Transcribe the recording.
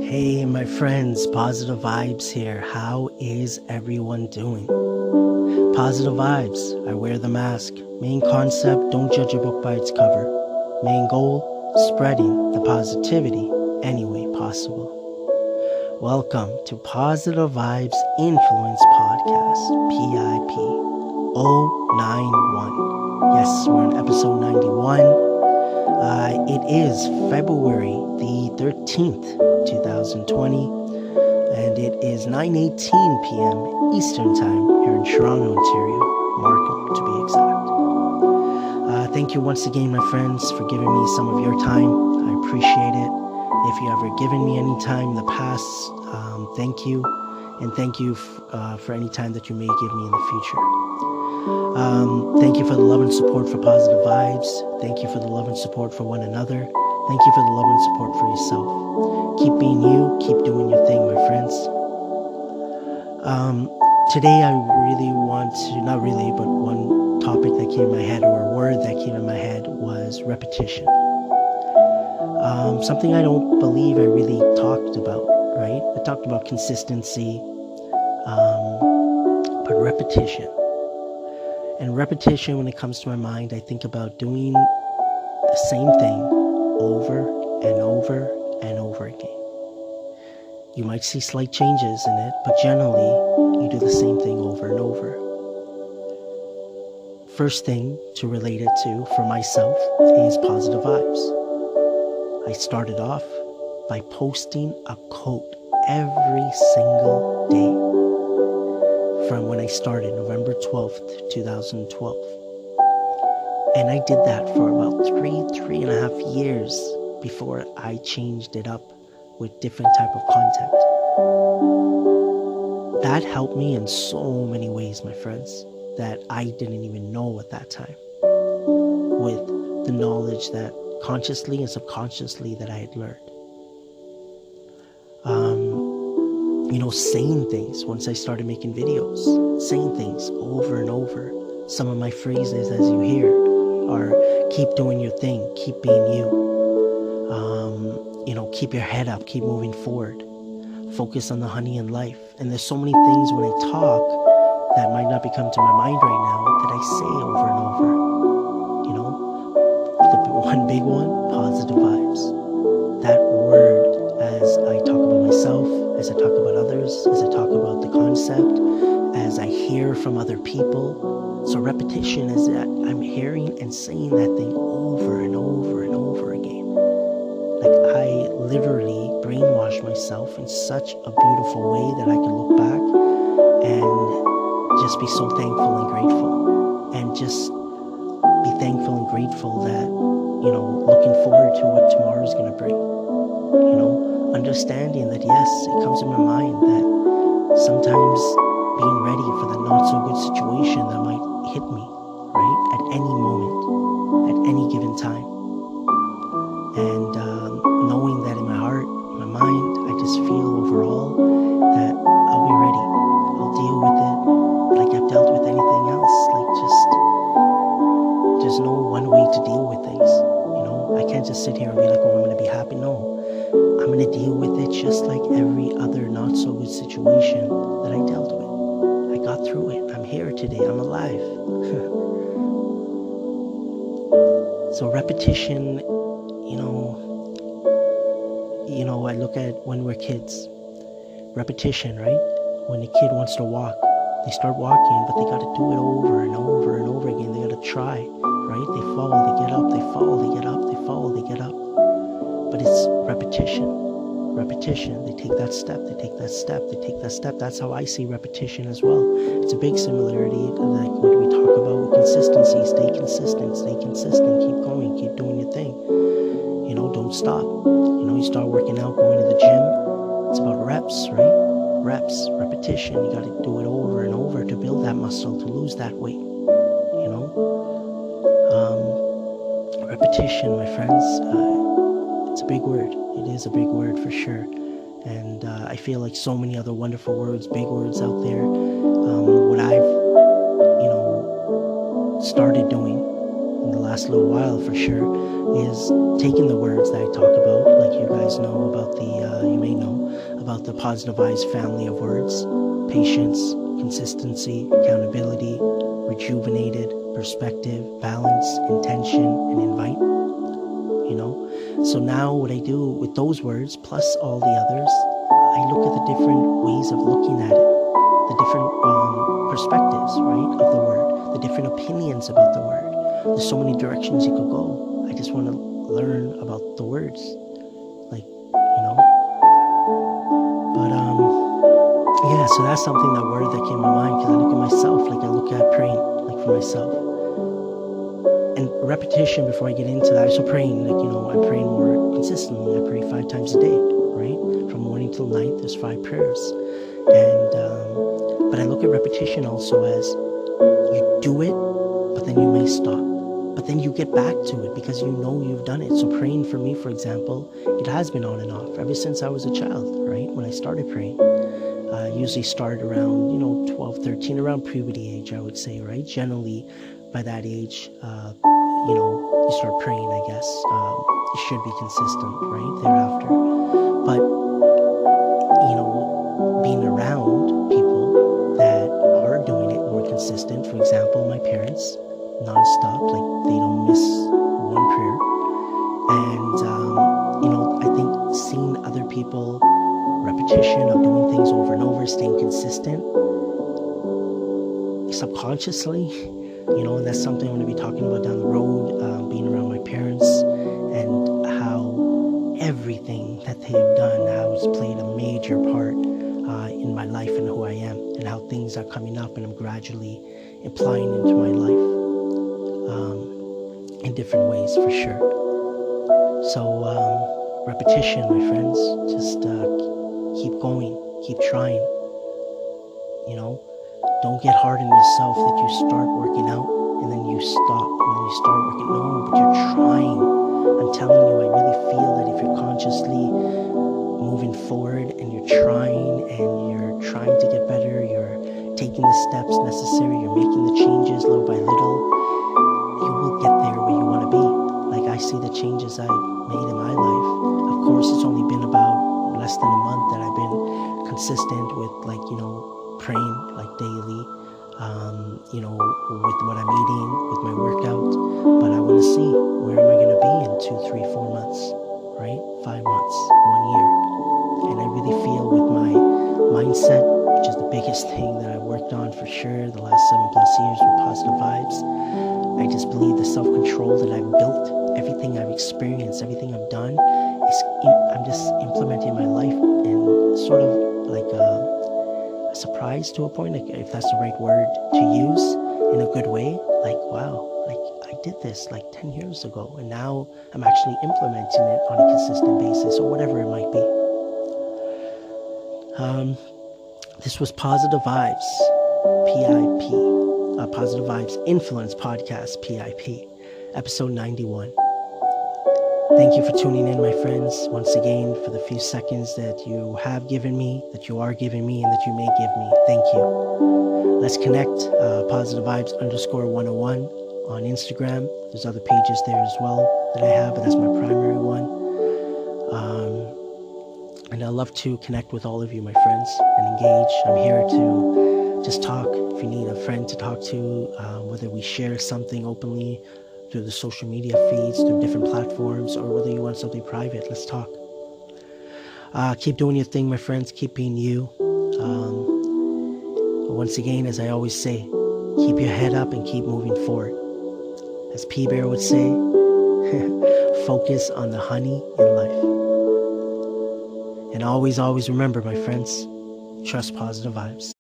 Hey, my friends, Positive Vibes here. How is everyone doing? Positive Vibes, I wear the mask. Main concept, don't judge a book by its cover. Main goal, spreading the positivity any way possible. Welcome to Positive Vibes Influence Podcast, PIP091. Yes, we're on episode 91. It is February the 13th, 2020, and it is 9:18 p.m. Eastern Time here in Toronto, Ontario, Markham to be exact. Thank you once again, my friends, for giving me some of your time. I appreciate it. If you ever given me any time in the past, thank you, and thank you for any time that you may give me in the future. Thank you for the love and support for Positive Vibes. Thank you for the love and support for one another. Thank you for the love and support for yourself. Keep being you. Keep doing your thing, my friends. Today I really want to, not really, but one topic that came in my head, or a word that came in my head, was repetition. Something I don't believe I really talked about, right? I talked about consistency, but repetition. And repetition, when it comes to my mind, I think about doing the same thing over and over and over again. You might see slight changes in it, but generally, you do the same thing over and over. First thing to relate it to for myself is Positive Vibes. I started off by posting a quote every single day from when I started, November 12th, 2012. And I did that for about three and a half years before I changed it up with different type of content. That helped me in so many ways, my friends, that I didn't even know at that time, with the knowledge that consciously and subconsciously that I had learned. Saying things once I started making videos, saying things over and over. Some of my phrases, as you hear, are keep doing your thing, keep being you, keep your head up, keep moving forward, focus on the honey in life. And there's so many things when I talk that might not be coming to my mind right now that I say over and over. The one big one, positive vibes. That word, as I talk about myself, as I talk about others, as I talk about the concept, as I hear from other people. So repetition is that I'm hearing and saying that thing over and over and over again. Like I literally brainwashed myself in such a beautiful way that I can look back and just be so thankful and grateful. And just be thankful and grateful that, looking forward to what tomorrow is going to bring. Understanding that, yes, it comes in my mind that sometimes being ready for the not so good situation that might hit me, right, at any moment, at any given time. And knowing that in my heart, in my mind, I just feel overall that I'll be ready. I'll deal with it like I've dealt with anything else. Like there's no one way to deal with things. I can't just sit here and be like, oh, I'm going to be happy. No. I'm going to deal with it just like every other not so good situation that I dealt with. I got through it. I'm here today. I'm alive. So repetition, I look at when we're kids. Repetition, right? When a kid wants to walk, they start walking, but they got to do it over and over and over again. They got to try, right? They fall, they get up, they fall, they get up, they fall, they get up. But it's repetition. They take that step, they take that step, they take that step. That's how I see repetition as well. It's a big similarity like what we talk about with consistency. Stay consistent, keep going, keep doing your thing. Don't stop. You start working out, going to the gym. It's about reps, right? Reps, repetition. You got to do it over and over to build that muscle, to lose that weight. Repetition, my friends. It's a big word. It is a big word for sure. And I feel like so many other wonderful words, big words out there. What I've, started doing in the last little while for sure is taking the words that I talk about, like you guys know about you may know about the Positive Vibes family of words: patience, consistency, accountability, rejuvenated, perspective, balance, intention, and invite. So now what I do with those words, plus all the others, I look at the different ways of looking at it, the different perspectives, right, of the word, the different opinions about the word. There's so many directions you could go. I just want to learn about the words, But yeah, so that's something, that word that came to my mind, because I look at myself, I look at praying, for myself. And repetition, before I get into that, so praying, I'm praying more consistently. I pray 5 times a day, right? From morning till night, there's 5 prayers. And, but I look at repetition also as you do it, but then you may stop. But then you get back to it because you know you've done it. So praying for me, for example, it has been on and off ever since I was a child, right? When I started praying. I usually start around, 12, 13, around puberty age, I would say, right? Generally, by that age, you start praying, I guess. You should be consistent, right, thereafter. But, being around people that are doing it more consistent, for example, my parents, nonstop, they don't miss one prayer. And, I think seeing other people, repetition of doing things over and over, staying consistent, subconsciously, and that's something I'm going to be talking about down the road, being around my parents and how everything that they have done, how it's played a major part in my life and who I am, and how things are coming up and I'm gradually applying into my life in different ways, for sure. So repetition, my friends, just keep going, keep trying. Don't get hard on yourself that you start working out and then you stop and then you start working. No, but you're trying. I'm telling you, I really feel that if you're consciously moving forward and you're trying to get better, you're taking the steps necessary, you're making the changes little by little, you will get there where you want to be. I see the changes I've made in my life. Of course, it's only been about less than a month that I've been consistent with praying daily, with what I'm eating, with my workout. But I want to see, where am I going to be in 2, 3, 4 months, right? 5 months, 1 year. And I really feel with my mindset, which is the biggest thing that I've worked on for sure the last 7+ years with Positive Vibes, I just believe the self-control that I've built, everything I've experienced, everything I've done, I'm just implementing my life in sort of a surprise to a point, if that's the right word to use, in a good way. Wow, I did this 10 years ago, and now I'm actually implementing it on a consistent basis, or whatever it might be. This was Positive Vibes, PIP, Positive Vibes Influence Podcast, PIP, episode 91. Thank you for tuning in, my friends, once again, for the few seconds that you have given me, that you are giving me, and that you may give me. Thank you. Let's connect, Positive Vibes _101 on Instagram. There's other pages there as well that I have, but that's my primary one. And I love to connect with all of you, my friends, and engage. I'm here to just talk. If you need a friend to talk to, whether we share something openly through the social media feeds, through different platforms, or whether you want something private, let's talk. Keep doing your thing, my friends. Keep being you. Once again, as I always say, keep your head up and keep moving forward. As P. Bear would say, focus on the honey in life. And always, always remember, my friends, trust Positive Vibes.